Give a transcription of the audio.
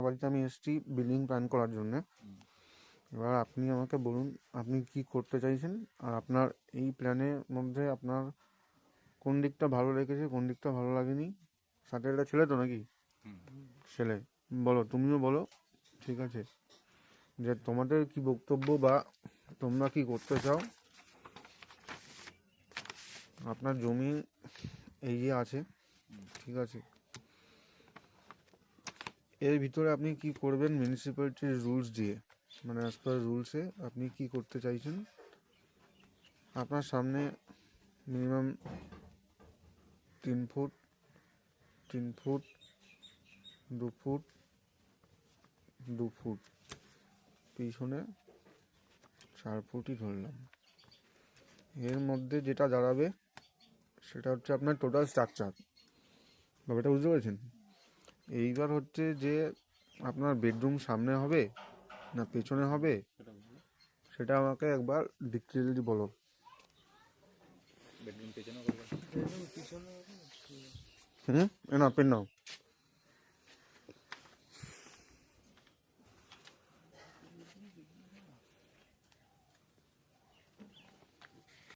বাড়িতে আমি এসেছি বিল্ডিং প্ল্যান করার জন্য। এবার আপনি আমাকে বলুন আপনি কি করতে চাইছেন, আর আপনার এই প্ল্যানের মধ্যে আপনার কোন দিকটা ভালো লেগেছে, কোন দিকটা ভালো লাগেনি। সাথে একটা ছেলে তো নাকি? ছেলে। বলো, তুমিও বলো। ঠিক আছে, যে তোমাদের কি বক্তব্য বা তোমরা কি করতে চাও। আপনার জমি এই যে আছে, ঠিক আছে, এর ভিতরে আপনি কি করবেন মিউনিসিপ্যালিটির রুলস দিয়ে, মানে অ্যাজ পার রুলসে আপনি কি করতে চাইছেন। আপনার সামনে minimum 3 foot, 3 foot, 2 foot, 2 foot, পিছনে 4 ফুটই ধরলাম। এর মধ্যে যেটা দাঁড়াবে সেটা হচ্ছে আপনার টোটাল স্ট্রাকচার। ব্যাপারটা বুঝতে পেরেছেন? এইবার হচ্ছে যে আপনার বেডরুম সামনে হবে না পেছনে হবে, সেটা আমাকে একবার ডিটেইললি বলো। বেডরুম পেছনে করবে। হুম, না পেন নাও।